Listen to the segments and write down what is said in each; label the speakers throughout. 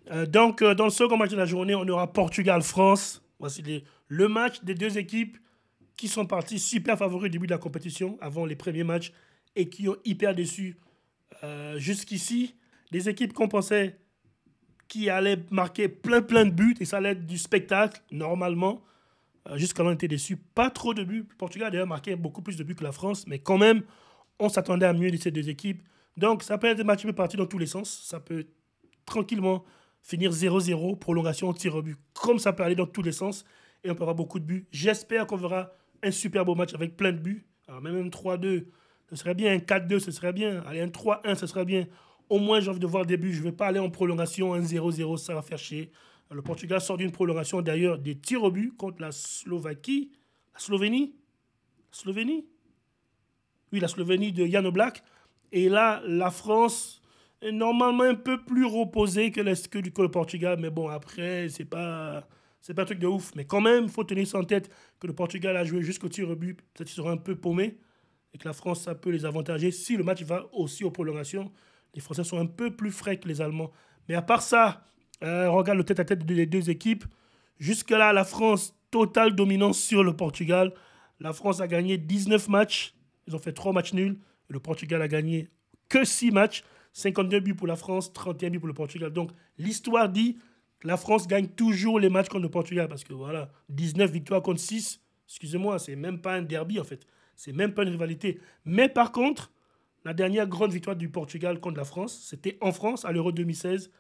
Speaker 1: Dans le second match de la journée, on aura Portugal-France. Voici le match des deux équipes qui sont partis super favoris au début de la compétition, avant les premiers matchs, et qui ont hyper déçu jusqu'ici. Des équipes qu'on pensait qui allaient marquer plein de buts, et ça allait être du spectacle, normalement. Jusqu'à là, on était déçus. Pas trop de buts. Le Portugal a d'ailleurs marqué beaucoup plus de buts que la France, mais quand même, on s'attendait à mieux de ces deux équipes. Donc, ça peut être un match qui peut partir dans tous les sens. Ça peut tranquillement finir 0-0, prolongation, tir au but. Comme ça peut aller dans tous les sens, et on peut avoir beaucoup de buts. J'espère qu'on verra un super beau match avec plein de buts. Alors, même un 3-2, ce serait bien. Un 4-2, ce serait bien. Allez, un 3-1, ce serait bien. Au moins, j'ai envie de voir des buts. Je ne vais pas aller en prolongation. Un 0-0, ça va faire chier. Le Portugal sort d'une prolongation d'ailleurs des tirs au but contre la Slovaquie. La Slovénie. Slovénie. Oui, la Slovénie de Jan Oblak. Et là, la France est normalement un peu plus reposée que le Portugal. Mais bon, après, c'est pas un truc de ouf. Mais quand même, il faut tenir ça en tête que le Portugal a joué jusqu'au tir au but. Peut-être qu'ils seront un peu paumés. Et que la France, ça peut les avantager. Si le match va aussi aux prolongations, les Français sont un peu plus frais que les Allemands. Mais à part ça, regarde le tête-à-tête des deux équipes. Jusque-là, la France, totale dominance sur le Portugal. La France a gagné 19 matchs. Ils ont fait 3 matchs nuls. Et le Portugal a gagné que 6 matchs. 52 buts pour la France, 31 buts pour le Portugal. Donc, l'histoire dit que la France gagne toujours les matchs contre le Portugal. Parce que voilà, 19 victoires contre 6. Excusez-moi, c'est même pas un derby en fait. C'est même pas une rivalité. Mais par contre, la dernière grande victoire du Portugal contre la France, c'était en France, à l'Euro 2016.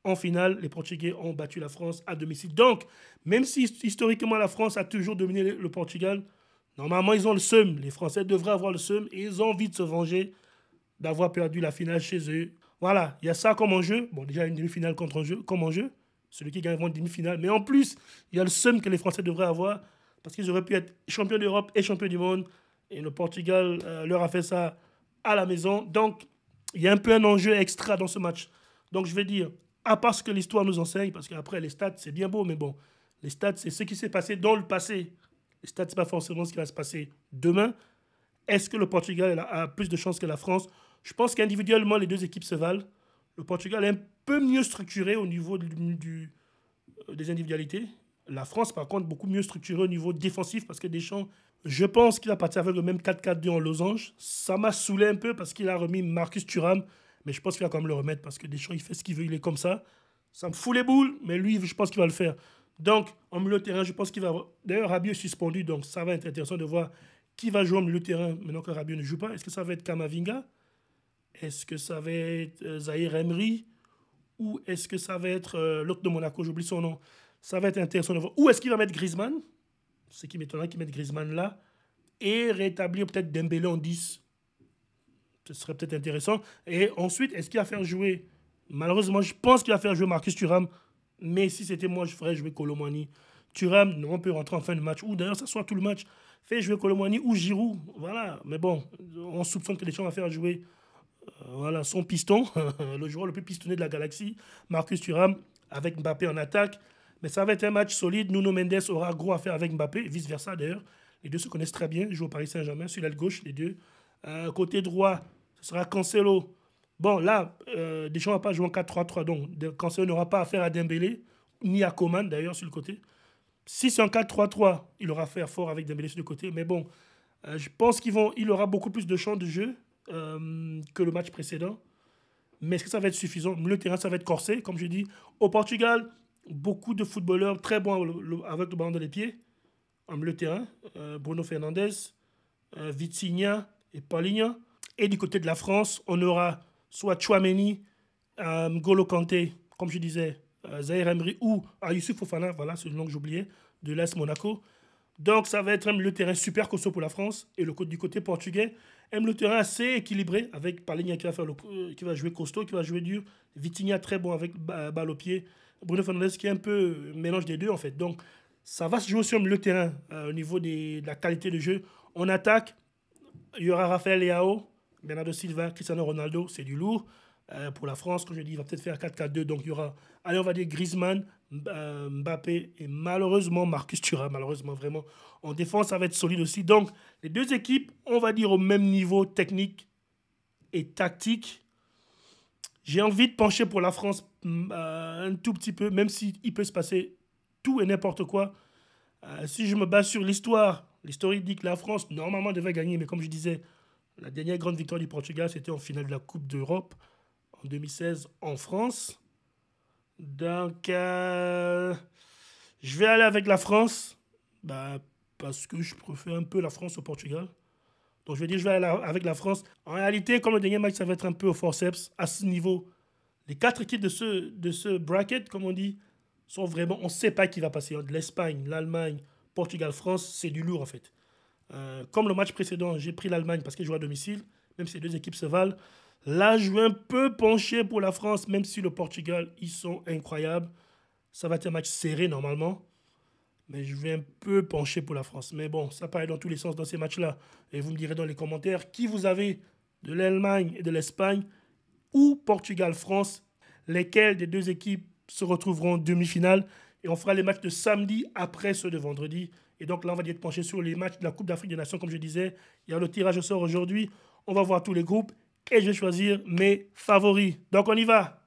Speaker 1: En finale, les Portugais ont battu la France à domicile. Donc, même si historiquement la France a toujours dominé le Portugal, normalement ils ont le seum. Les Français devraient avoir le seum et ils ont envie de se venger d'avoir perdu la finale chez eux. Voilà, il y a ça comme enjeu. Bon, déjà une demi-finale contre enjeu, comme enjeu. Celui qui gagne une demi-finale. Mais en plus, il y a le seum que les Français devraient avoir parce qu'ils auraient pu être champions d'Europe et champions du monde. Et le Portugal leur a fait ça à la maison. Donc, il y a un peu un enjeu extra dans ce match. Donc, je vais dire, à part ce que l'histoire nous enseigne, parce qu'après, les stats, c'est bien beau, mais bon, les stats, c'est ce qui s'est passé dans le passé. Les stats, c'est pas forcément ce qui va se passer demain. Est-ce que le Portugal a plus de chances que la France? Je pense qu'individuellement, les deux équipes se valent. Le Portugal est un peu mieux structuré au niveau des individualités. La France, par contre, beaucoup mieux structurée au niveau défensif parce que Deschamps, je pense qu'il a parti avec le même 4-4-2 en losange. Ça m'a saoulé un peu parce qu'il a remis Marcus Thuram, mais je pense qu'il va quand même le remettre parce que Deschamps, il fait ce qu'il veut, il est comme ça. Ça me fout les boules, mais lui, je pense qu'il va le faire. Donc, en milieu de terrain, je pense qu'il va. D'ailleurs, Rabiot est suspendu, donc ça va être intéressant de voir qui va jouer au milieu de terrain maintenant que Rabiot ne joue pas. Est-ce que ça va être Kamavinga? Est-ce que ça va être Zahir Emery? Ou est-ce que ça va être l'autre de Monaco? J'oublie son nom. Ça va être intéressant de voir. Ou est-ce qu'il va mettre Griezmann? Ce qui m'étonnerait qu'il mette Griezmann là. Et rétablir peut-être Dembélé en 10. Ce serait peut-être intéressant. Et ensuite, est-ce qu'il va faire jouer. Malheureusement, je pense qu'il va faire jouer Marcus Thuram. Mais si c'était moi, je ferais jouer Colomani. Thuram, on peut rentrer en fin de match. Ou d'ailleurs, ça soit tout le match. Fait jouer Colomani ou Giroud. Voilà. Mais bon, on soupçonne que les gens vont faire jouer voilà, son piston, le joueur le plus pistonné de la galaxie, Marcus Thuram, avec Mbappé en attaque. Mais ça va être un match solide. Nuno Mendes aura gros à faire avec Mbappé, vice-versa d'ailleurs. Les deux se connaissent très bien. Ils jouent au Paris Saint-Germain, sur l'aile gauche, les deux. Côté droit, ce sera Cancelo. Bon, là, Deschamps ne va pas jouer en 4-3-3, donc Cancelo n'aura pas affaire à Dembélé, ni à Coman d'ailleurs sur le côté. Si c'est en 4-3-3, il aura fait fort avec Dembélé sur le côté. Mais bon, je pense qu'il aura beaucoup plus de champs de jeu que le match précédent. Mais est-ce que ça va être suffisant? Le terrain, ça va être corsé, comme je dis. Au Portugal, beaucoup de footballeurs très bons avec le ballon dans les pieds, en milieu de terrain. Bruno Fernandes, Vitinha et Paulinho. Et du côté de la France, on aura soit Chouameni, N'Golo Kanté, comme je disais, Zahir Emery ou Youssouf Fofana, voilà, c'est le nom que j'oubliais, de l'AS Monaco. Donc ça va être un milieu de terrain super costaud pour la France. Et du côté portugais, un milieu de terrain assez équilibré avec Palinha qui va jouer costaud, qui va jouer dur. Vitinha très bon avec balle au pied. Bruno Fernandes qui est un peu mélange des deux en fait. Donc ça va se jouer sur le milieu de terrain au niveau de la qualité de jeu. On attaque, il y aura Rafael Leao, Bernardo Silva, Cristiano Ronaldo, c'est du lourd. Pour la France, comme je dis, il va peut-être faire 4-4-2. Donc il y aura, allez, on va dire Griezmann, Mbappé et malheureusement Marcus Thuram. Malheureusement, vraiment. En défense, ça va être solide aussi. Donc les deux équipes, on va dire au même niveau technique et tactique. J'ai envie de pencher pour la France un tout petit peu, même s'il peut se passer tout et n'importe quoi. Si je me base sur l'histoire dit que la France, normalement, devait gagner. Mais comme je disais, la dernière grande victoire du Portugal, c'était en finale de la Coupe d'Europe en 2016 en France. Donc, je vais aller avec la France. Parce que je préfère un peu la France au Portugal. Donc, je vais dire, je vais aller avec la France. En réalité, comme le dernier match, ça va être un peu au forceps. À ce niveau, les 4 équipes de ce bracket, comme on dit, sont vraiment. On ne sait pas qui va passer. L'Espagne, l'Allemagne, Portugal, France, c'est du lourd en fait. Comme le match précédent, j'ai pris l'Allemagne parce qu'elle joue à domicile, même si les deux équipes se valent. Là, je vais un peu pencher pour la France, même si le Portugal, ils sont incroyables. Ça va être un match serré normalement. Mais je vais un peu pencher pour la France. Mais bon, ça paraît dans tous les sens dans ces matchs-là. Et vous me direz dans les commentaires qui vous avez de l'Allemagne et de l'Espagne ou Portugal-France. Lesquelles des deux équipes se retrouveront en demi-finale. Et on fera les matchs de samedi après ceux de vendredi. Et donc là, on va être penché sur les matchs de la Coupe d'Afrique des Nations, comme je disais. Il y a le tirage au sort aujourd'hui. On va voir tous les groupes. Et je vais choisir mes favoris. Donc on y va.